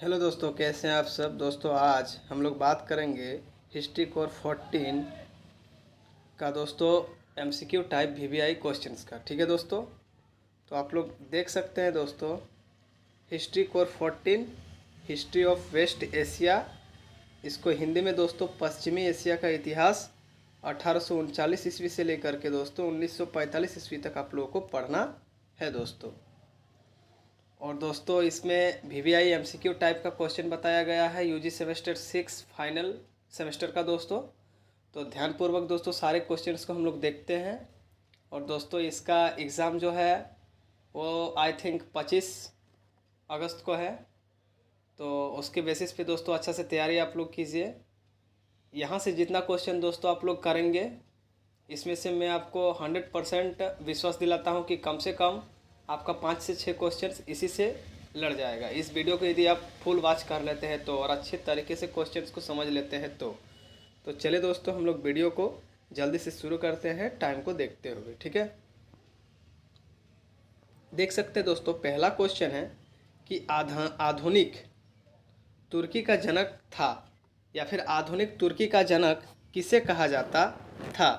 Hello दोस्तों, कैसे हैं आप सब। दोस्तों आज हम लोग बात करेंगे हिस्ट्री कोर 14 का दोस्तों एमसीक्यू टाइप वीवीआई क्वेश्चंस का। ठीक है दोस्तों, तो आप लोग देख सकते हैं दोस्तों history core 14 history of West Asia. इसको हिंदी में दोस्तों पश्चिमी एशिया का इतिहास 1839 ईस्वी से लेकर के दोस्तों 1945 ईस्वी तक आप लोगों को पढ़ना है दोस्तों। और दोस्तों इसमें वीवीआई एमसीक्यू टाइप का क्वेश्चन बताया गया है यूजी सेमेस्टर 6 फाइनल सेमेस्टर का दोस्तों। तो ध्यानपूर्वक दोस्तों सारे क्वेश्चंस को हम लोग देखते हैं। और दोस्तों इसका एग्ज़ाम जो है वो आई थिंक 25 अगस्त को है। तो उसके बेसिस पे दोस्तों अच्छा से तैयारी आप लोग कीजिए। यहाँ से जितना क्वेश्चन दोस्तों आप लोग करेंगे इसमें से मैं आपको 100% विश्वास दिलाता हूँ कि कम से कम आपका 5 से 6 क्वेश्चन इसी से लड़ जाएगा। इस वीडियो को यदि आप फुल वॉच कर लेते हैं तो और अच्छे तरीके से क्वेश्चंस को समझ लेते हैं तो चलिए दोस्तों हम लोग वीडियो को जल्दी से शुरू करते हैं टाइम को देखते हुए। ठीक है, देख सकते हैं दोस्तों पहला क्वेश्चन है कि आधुनिक तुर्की का जनक था या फिर आधुनिक तुर्की का जनक किसे कहा जाता था।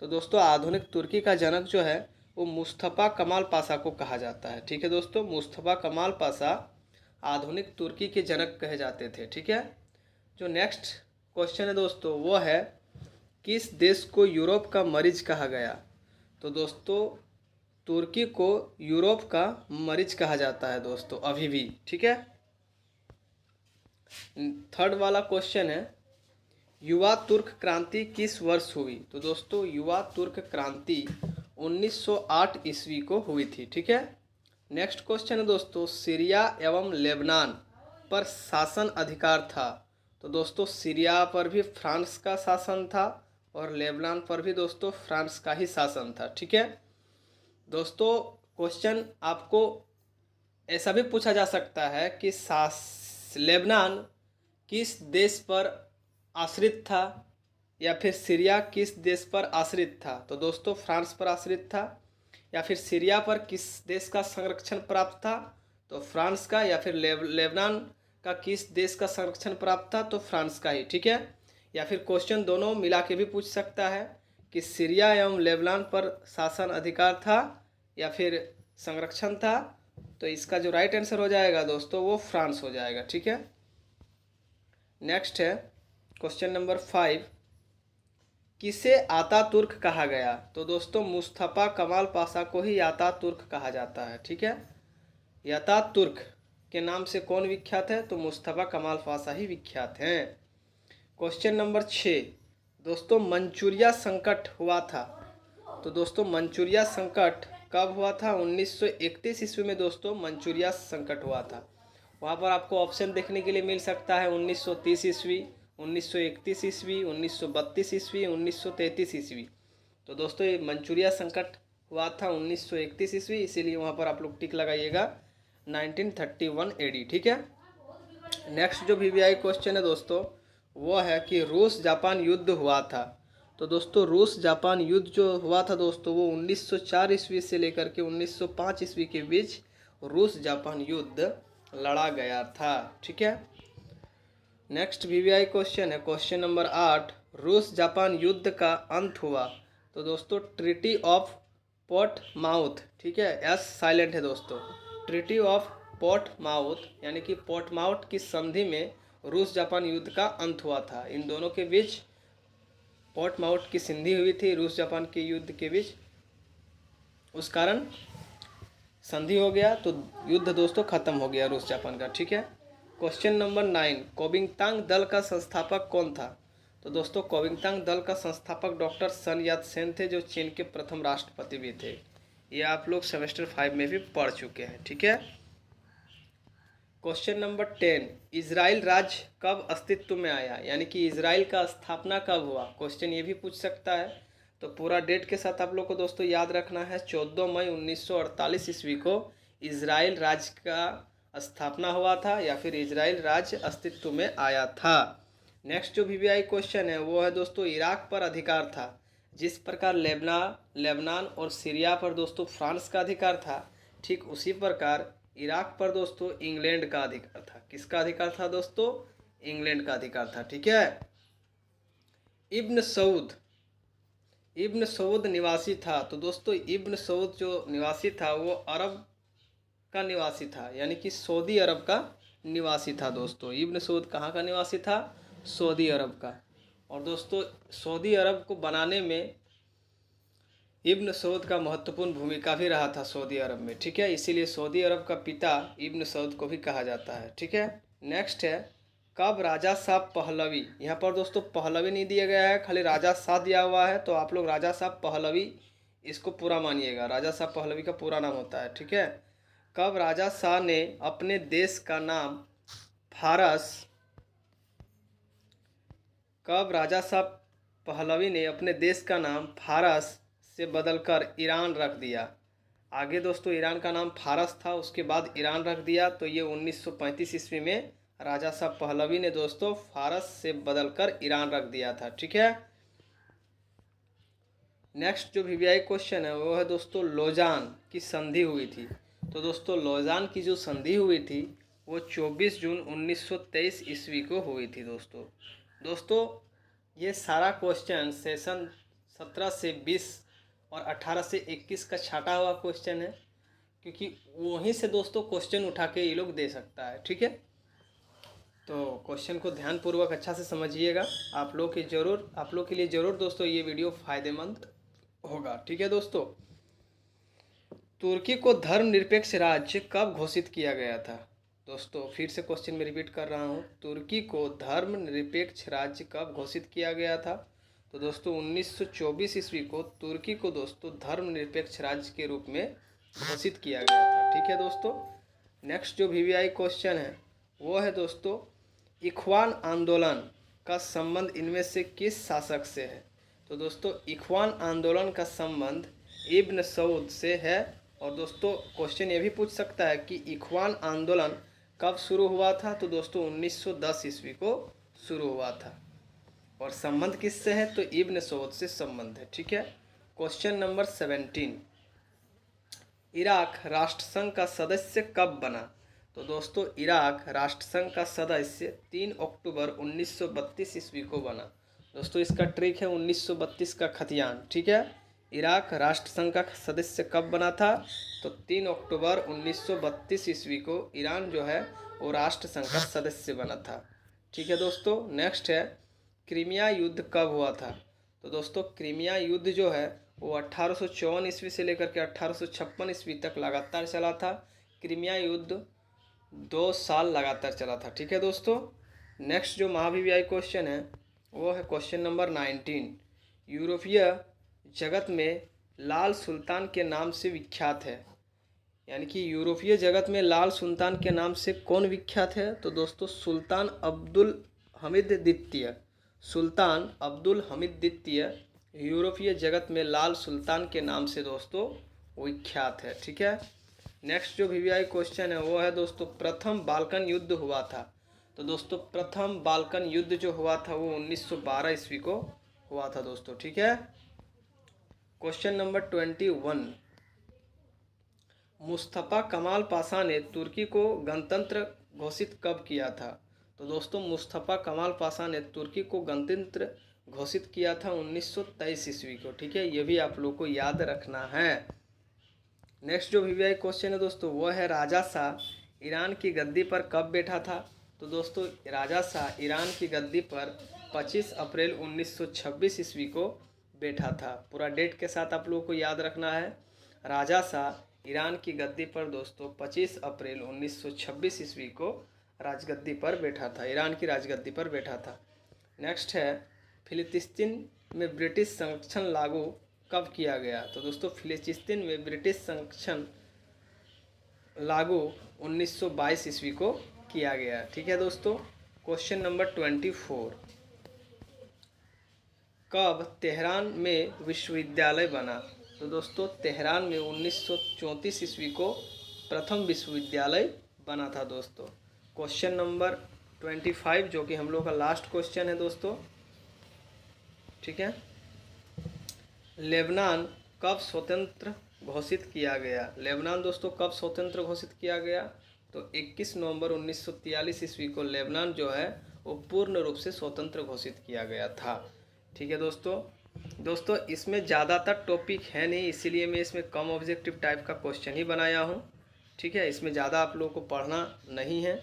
तो दोस्तों आधुनिक तुर्की का जनक जो है वो मुस्तफ़ा कमाल पाशा को कहा जाता है। ठीक है दोस्तों, मुस्तफ़ा कमाल पाशा आधुनिक तुर्की के जनक कहे जाते थे। ठीक है, जो नेक्स्ट क्वेश्चन है दोस्तों वो है किस देश को यूरोप का मरीज कहा गया। तो दोस्तों तुर्की को यूरोप का मरीज कहा जाता है दोस्तों अभी भी। ठीक है, थर्ड वाला क्वेश्चन है युवा तुर्क क्रांति किस वर्ष हुई। तो दोस्तों युवा तुर्क क्रांति 1908 ईस्वी को हुई थी। ठीक है, नेक्स्ट क्वेश्चन है दोस्तों सीरिया एवं लेबनान पर शासन अधिकार था। तो दोस्तों सीरिया पर भी फ्रांस का शासन था और लेबनान पर भी दोस्तों फ्रांस का ही शासन था। ठीक है दोस्तों, क्वेश्चन आपको ऐसा भी पूछा जा सकता है कि लेबनान किस देश पर आश्रित था या फिर सीरिया किस देश पर आश्रित था। तो दोस्तों फ्रांस पर आश्रित था। या फिर सीरिया पर किस देश का संरक्षण प्राप्त था, तो फ्रांस का। या फिर लेबनान का किस देश का संरक्षण प्राप्त था, तो फ्रांस का ही। ठीक है, या फिर क्वेश्चन दोनों मिला के भी पूछ सकता है कि सीरिया एवं लेबनान पर शासन अधिकार था या फिर संरक्षण था। तो इसका जो राइट आंसर हो जाएगा दोस्तों वो फ्रांस हो जाएगा। ठीक है, नेक्स्ट है क्वेश्चन नंबर 5 किसे आतातुर्क कहा गया। तो दोस्तों मुस्तफ़ा कमाल पाशा को ही आतातुर्क कहा जाता है। ठीक है, आतातुर्क के नाम से कौन विख्यात है, तो मुस्तफ़ा कमाल पाशा ही विख्यात हैं। क्वेश्चन नंबर 6 दोस्तों मंचूरिया संकट हुआ था। तो दोस्तों मंचूरिया संकट कब हुआ था, 1931 ईस्वी में दोस्तों मंचूरिया संकट हुआ था। वहाँ पर आपको ऑप्शन देखने के लिए मिल सकता है 1930 ईस्वी, 1931 ईस्वी, 1932 ईस्वी, 1933 ईस्वी। तो दोस्तों ये मंचूरिया संकट हुआ था 1931 ईस्वी, इसीलिए वहाँ पर आप लोग टिक लगाइएगा 1931 एडी। ठीक है, नेक्स्ट जो वीवीआई क्वेश्चन है दोस्तों वो है कि रूस जापान युद्ध हुआ था। तो दोस्तों रूस जापान युद्ध जो हुआ था दोस्तों वो 1904 ईस्वी से लेकर के 1905 ईस्वी के बीच रूस जापान युद्ध लड़ा गया था। ठीक है, नेक्स्ट वीवीआई क्वेश्चन है क्वेश्चन नंबर 8 रूस जापान युद्ध का अंत हुआ। तो दोस्तों ट्रीटी ऑफ पोर्ट माउथ। ठीक है, एस साइलेंट है दोस्तों। ट्रीटी ऑफ पोर्ट माउथ यानी कि पोर्ट माउथ की संधि में रूस जापान युद्ध का अंत हुआ था। इन दोनों के बीच पोर्ट माउथ की संधि हुई थी रूस जापान के युद्ध के बीच, उस कारण संधि हो गया तो युद्ध दोस्तों खत्म हो गया रूस जापान का। ठीक है, क्वेश्चन नंबर 9 कोबिंगतांग दल का संस्थापक कौन था। तो दोस्तों कोबिंगतांग दल का संस्थापक डॉक्टर सन यात सेन थे जो चीन के प्रथम राष्ट्रपति भी थे। ये आप लोग सेमेस्टर 5 में भी पढ़ चुके हैं। ठीक है, क्वेश्चन नंबर 10 इजराइल राज्य कब अस्तित्व में आया, यानी कि इजराइल का स्थापना कब हुआ। क्वेश्चन ये भी पूछ सकता है। तो पूरा डेट के साथ आप लोग को दोस्तों याद रखना है 14 मई 1948 ईस्वी को इजराइल राज्य का स्थापना हुआ था या फिर इजराइल राज्य अस्तित्व में आया था। नेक्स्ट जो वीवीआई क्वेश्चन है वो है दोस्तों इराक पर अधिकार था। जिस प्रकार लेबनान और सीरिया पर दोस्तों फ्रांस का अधिकार था, ठीक उसी प्रकार इराक पर दोस्तों इंग्लैंड का अधिकार था। किसका अधिकार था दोस्तों? इंग्लैंड का अधिकार था। ठीक है। इब्न सऊद, इब्न सऊद निवासी था। तो दोस्तों इब्न सऊद जो निवासी था वो अरब का निवासी था, यानी कि सऊदी अरब का निवासी था। दोस्तों इब्न सऊद कहाँ का निवासी था? सऊदी अरब का। और दोस्तों सऊदी अरब को बनाने में इब्न सऊद का महत्वपूर्ण भूमिका भी रहा था सऊदी अरब में। ठीक है, इसीलिए सऊदी अरब का पिता इब्न सऊद को भी कहा जाता है। ठीक है। नेक्स्ट है, कब राजा साहब पहलवी, यहाँ पर दोस्तों पहलवी नहीं दिया गया है, खाली राजा साहब दिया हुआ है, तो आप लोग राजा साहब पहलवी इसको पूरा मानिएगा। राजा साहब पहलवी का पूरा नाम होता है। ठीक है। कब राजा शाह ने अपने देश का नाम फारस, कब राजा साहब पहलवी ने अपने देश का नाम फारस से बदलकर ईरान रख दिया? आगे दोस्तों ईरान का नाम फारस था, उसके बाद ईरान रख दिया। तो ये 1935 ईस्वी में राजा साहब पहलवी ने दोस्तों फारस से बदलकर ईरान रख दिया था। ठीक है। नेक्स्ट जो वीवीआई क्वेश्चन है वो है दोस्तों लोजान की संधि हुई थी। तो दोस्तों लोजान की जो संधि हुई थी वो 24 जून 1923 ईस्वी को हुई थी। दोस्तों ये सारा क्वेश्चन सेशन 17 से 20 और 18 से 21 का छाटा हुआ क्वेश्चन है, क्योंकि वहीं से दोस्तों क्वेश्चन उठा के ये लोग दे सकता है। ठीक है। तो क्वेश्चन को ध्यानपूर्वक अच्छा से समझिएगा। आप लोग के लिए ज़रूर दोस्तों ये वीडियो फ़ायदेमंद होगा। ठीक है दोस्तों, तुर्की को धर्मनिरपेक्ष राज्य कब घोषित किया गया था? दोस्तों फिर से क्वेश्चन में रिपीट कर रहा हूँ, तुर्की को धर्मनिरपेक्ष राज्य कब घोषित किया गया था? तो दोस्तों 1924 ईस्वी को तुर्की को दोस्तों धर्मनिरपेक्ष राज्य के रूप में घोषित किया गया था। ठीक है दोस्तों। नेक्स्ट जो वीवीआई क्वेश्चन है वो है दोस्तों इख्वान आंदोलन का संबंध इनमें से किस शासक से है? तो दोस्तों इख्वान आंदोलन का संबंध इब्न सऊद से है। और दोस्तों क्वेश्चन ये भी पूछ सकता है कि इख्वान आंदोलन कब शुरू हुआ था? तो दोस्तों 1910 ईस्वी को शुरू हुआ था। और संबंध किससे है? तो इब्न सऊद से संबंध है। ठीक है। क्वेश्चन नंबर 17, इराक राष्ट्रसंघ का सदस्य कब बना? तो दोस्तों इराक राष्ट्रसंघ का सदस्य 3 अक्टूबर 1932 ईस्वी को बना। दोस्तों इसका ट्रिक है 1932 का खतियान। ठीक है। इराक राष्ट्रसंघ का सदस्य कब बना था? तो 3 अक्टूबर 1932 ईस्वी को ईरान जो है वो राष्ट्रसंघ का सदस्य बना था। ठीक है दोस्तों। नेक्स्ट है, क्रीमिया युद्ध कब हुआ था? तो दोस्तों क्रीमिया युद्ध जो है वो 1854 ईस्वी से लेकर के 1856 ईस्वी तक लगातार चला था। क्रीमिया युद्ध 2 साल लगातार चला था। ठीक है दोस्तों। नेक्स्ट जो महावीवीआई क्वेश्चन है वो है क्वेश्चन नंबर 19, यूरोपीय जगत में लाल सुल्तान के नाम से विख्यात है, यानी कि यूरोपीय जगत में लाल सुल्तान के नाम से कौन विख्यात है? तो दोस्तों सुल्तान अब्दुल हमीद द्वितीय, सुल्तान अब्दुल हमीद द्वितीय यूरोपीय जगत में लाल सुल्तान के नाम से दोस्तों विख्यात है। ठीक है। नेक्स्ट जो वीवीआई क्वेश्चन है वो है दोस्तों प्रथम बाल्कन युद्ध हुआ था। तो दोस्तों प्रथम बाल्कन युद्ध जो हुआ था वो 1912 ईस्वी को हुआ था दोस्तों। ठीक है। क्वेश्चन नंबर 21, मुस्तफ़ा कमाल पाशा ने तुर्की को गणतंत्र घोषित कब किया था? तो दोस्तों मुस्तफ़ा कमाल पाशा ने तुर्की को गणतंत्र घोषित किया था 1923 ईस्वी को। ठीक है, ये भी आप लोग को याद रखना है। नेक्स्ट जो वीवीआई क्वेश्चन है दोस्तों वो है राजा शाह ईरान की गद्दी पर कब बैठा था? तो दोस्तों राजा शाह ईरान की गद्दी पर 25 अप्रैल 1926 ईस्वी को बैठा था। पूरा डेट के साथ आप लोगों को याद रखना है। राजा शाह ईरान की गद्दी पर दोस्तों 25 अप्रैल 1926 ईस्वी को राजगद्दी पर बैठा था, ईरान की राजगद्दी पर बैठा था। नेक्स्ट है, फिलिस्तीन में ब्रिटिश संरक्षण लागू कब किया गया? तो दोस्तों फिलिस्तीन में ब्रिटिश संरक्षण लागू 1922 ईस्वी को किया गया। ठीक है दोस्तों। क्वेश्चन नंबर 24, कब तेहरान में विश्वविद्यालय बना? तो दोस्तों तेहरान में 1934 ईस्वी को प्रथम विश्वविद्यालय बना था दोस्तों। क्वेश्चन नंबर 25 जो कि हम लोग का लास्ट क्वेश्चन है दोस्तों। ठीक है, लेबनान कब स्वतंत्र घोषित किया गया? लेबनान दोस्तों कब स्वतंत्र घोषित किया गया? तो 21 नवंबर 1943 ईस्वी को लेबनान जो है वो पूर्ण रूप से स्वतंत्र घोषित किया गया था। ठीक है दोस्तों इसमें ज़्यादातर टॉपिक है नहीं, इसीलिए मैं इसमें कम ऑब्जेक्टिव टाइप का क्वेश्चन ही बनाया हूँ। ठीक है, इसमें ज़्यादा आप लोगों को पढ़ना नहीं है।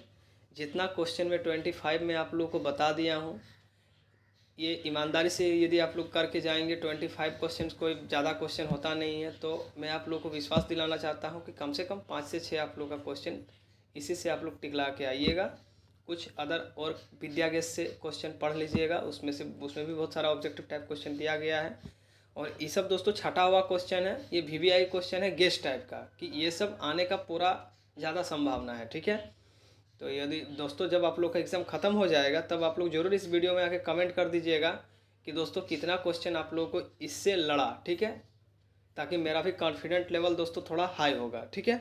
जितना क्वेश्चन मैं 25 में आप लोगों को बता दिया हूँ, ये ईमानदारी से यदि आप लोग करके जाएंगे 25 क्वेश्चन, कोई ज़्यादा क्वेश्चन होता नहीं है, तो मैं आप लोगों को विश्वास दिलाना चाहता हूँ कि कम से कम 5 से 6 आप लोग का क्वेश्चन इसी से आप लोग टिकला के आइएगा। कुछ अदर और विद्या गैस से क्वेश्चन पढ़ लीजिएगा, उसमें भी बहुत सारा ऑब्जेक्टिव टाइप क्वेश्चन दिया गया है। और ये सब दोस्तों छटा हुआ क्वेश्चन है, ये VVI क्वेश्चन है गेस्ट टाइप का, कि ये सब आने का पूरा ज़्यादा संभावना है। ठीक है, तो यदि दोस्तों जब आप लोग का एग्ज़ाम ख़त्म हो जाएगा तब आप लोग ज़रूर इस वीडियो में आके कमेंट कर दीजिएगा कि दोस्तों कितना क्वेश्चन आप लोगों को इससे लड़ा। ठीक है, ताकि मेरा भी कॉन्फिडेंट लेवल दोस्तों थोड़ा हाई होगा। ठीक है,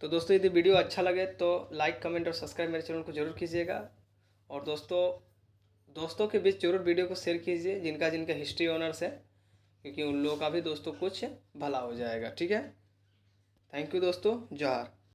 तो दोस्तों यदि वीडियो अच्छा लगे तो लाइक कमेंट और सब्सक्राइब मेरे चैनल को जरूर कीजिएगा। और दोस्तों के बीच जरूर वीडियो को शेयर कीजिए जिनका हिस्ट्री ऑनर्स है, क्योंकि उन लोगों का भी दोस्तों कुछ भला हो जाएगा। ठीक है, थैंक यू दोस्तों, जोहार।